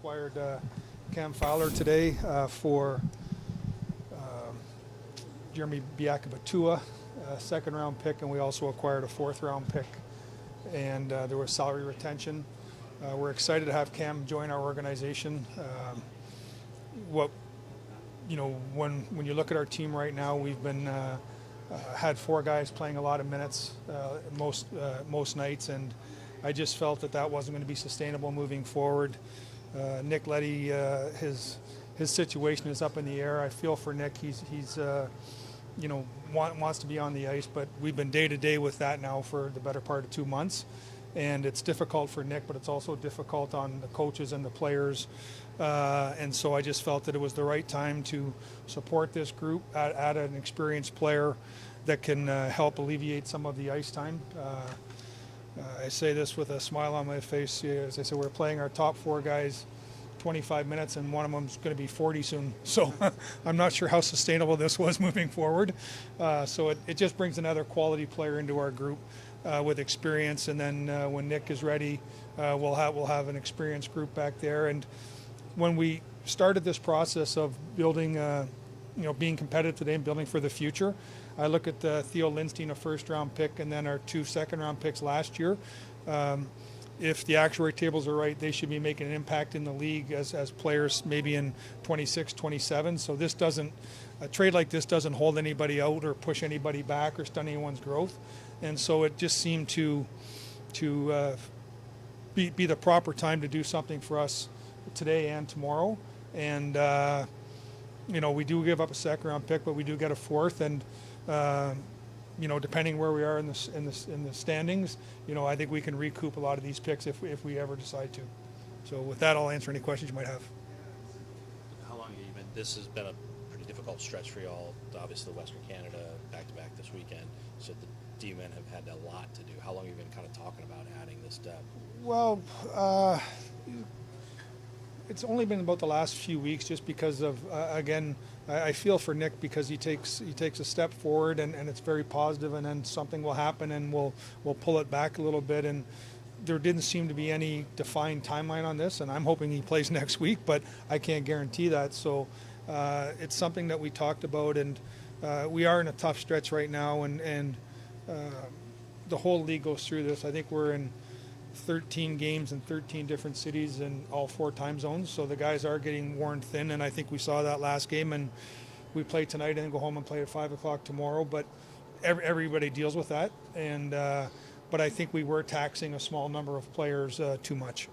acquired Cam Fowler today for Jeremy Biakabatua, second-round pick, and we also acquired a fourth-round pick. And there was salary retention. We're excited to have Cam join our organization. When you look at our team right now, we've been had four guys playing a lot of minutes most nights, and I just felt that wasn't going to be sustainable moving forward. Nick Leddy, his situation is up in the air. I feel for Nick. He's wants to be on the ice, but we've been day to day with that now for the better part of 2 months, and it's difficult for Nick, but it's also difficult on the coaches and the players. And so I just felt that it was the right time to support this group, add an experienced player that can help alleviate some of the ice time. I say this with a smile on my face. As I said, we're playing our top four guys 25 minutes, and one of them's going to be 40 soon. So I'm not sure how sustainable this was moving forward. So it just brings another quality player into our group with experience. And then when Nick is ready, we'll have an experienced group back there. And when we started this process of building, being competitive today and building for the future, I look at Theo Lindstein, a first-round pick, and then our 2 second-round picks last year. If the actuary tables are right, they should be making an impact in the league as players maybe in 26, 27. So a trade like this doesn't hold anybody out or push anybody back or stunt anyone's growth. And so it just seemed to be the proper time to do something for us today and tomorrow. And, we do give up a second-round pick, but we do get a fourth. And, depending where we are in the standings, I think we can recoup a lot of these picks if we ever decide to. So with that, I'll answer any questions you might have. How long have you been? This has been a pretty difficult stretch for y'all. Obviously, Western Canada back-to-back this weekend. So the D-men have had a lot to do. How long have you been kind of talking about adding this depth? Well, it's only been about the last few weeks, just because of again, I feel for Nick because he takes a step forward and it's very positive, and then something will happen and we'll pull it back a little bit, and there didn't seem to be any defined timeline on this, and I'm hoping he plays next week, but I can't guarantee that. So it's something that we talked about, and we are in a tough stretch right now, and the whole league goes through this. I think we're in 13 games in 13 different cities in all 4 time zones, so the guys are getting worn thin, and I think we saw that last game, and we play tonight and then go home and play at 5 o'clock tomorrow, but everybody deals with that, and but I think we were taxing a small number of players too much.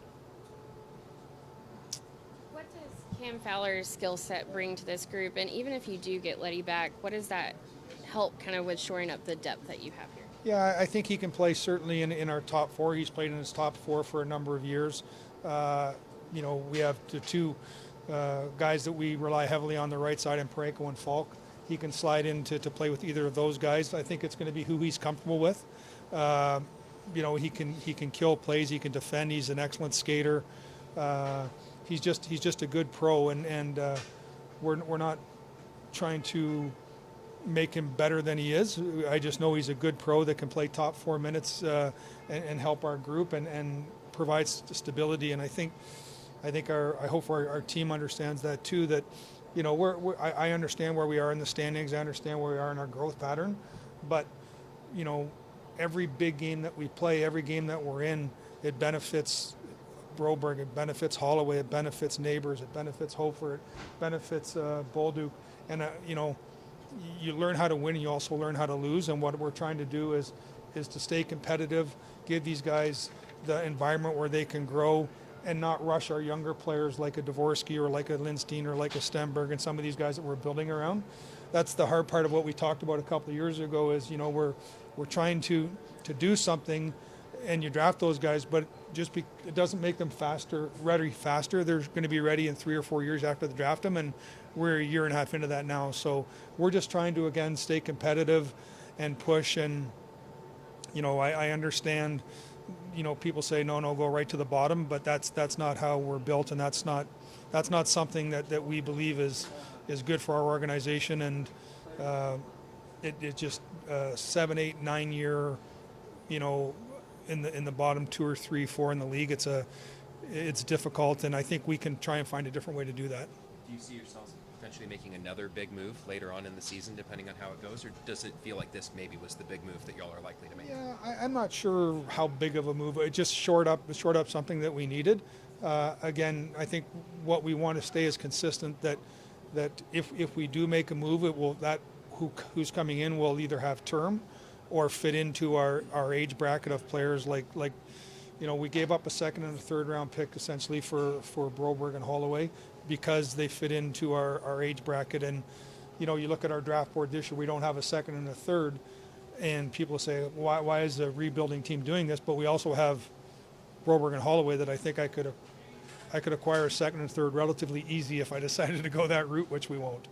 What does Cam Fowler's skill set bring to this group, and even if you do get Leddy back, what does that help kind of with shoring up the depth that you have here? Yeah, I think he can play certainly in our top 4. He's played in his top 4 for a number of years. We have the 2 guys that we rely heavily on the right side, in Parayko and Falk. He can slide in to play with either of those guys. I think it's going to be who he's comfortable with. He can kill plays. He can defend. He's an excellent skater. He's just a good pro, and we're not trying to make him better than he is. I just know he's a good pro that can play top 4 minutes and help our group and provide stability. And I hope our team understands that too. That I understand where we are in the standings. I understand where we are in our growth pattern, but every big game that we play, every game that we're in, it benefits Broberg, it benefits Holloway, it benefits Neighbors, it benefits Hofer, it benefits Bolduc, and you learn how to win, and you also learn how to lose. And what we're trying to do is to stay competitive, give these guys the environment where they can grow, and not rush our younger players like a Dvorsky or like a Lindstein or like a Stenberg and some of these guys that we're building around. That's the hard part of what we talked about a couple of years ago. Is we're trying to do something, and you draft those guys, but it doesn't make them ready faster. They're going to be ready in 3 or 4 years after they draft them, and we're a year and a half into that now. So we're just trying to, again, stay competitive and push. And, I understand, people say, no, go right to the bottom, but that's not how we're built, and that's not something that we believe is good for our organization. And it just 7, 8, 9 year, in the bottom 2 or 3, 4 in the league. it's difficult, and I think we can try and find a different way to do that. Do you see yourselves potentially making another big move later on in the season, depending on how it goes, or does it feel like this maybe was the big move that y'all are likely to make? Yeah, I'm not sure how big of a move. It just shored up something that we needed. Again, I think what we want to stay is consistent. That if we do make a move, it will who's coming in will either have term or fit into our age bracket of players. Like we gave up a second and a third round pick essentially for Broberg and Holloway because they fit into our age bracket. And you look at our draft board this year, we don't have a second and a third, and people say, why is the rebuilding team doing this? But we also have Broberg and Holloway that I think I could acquire a second and third relatively easy if I decided to go that route, which we won't.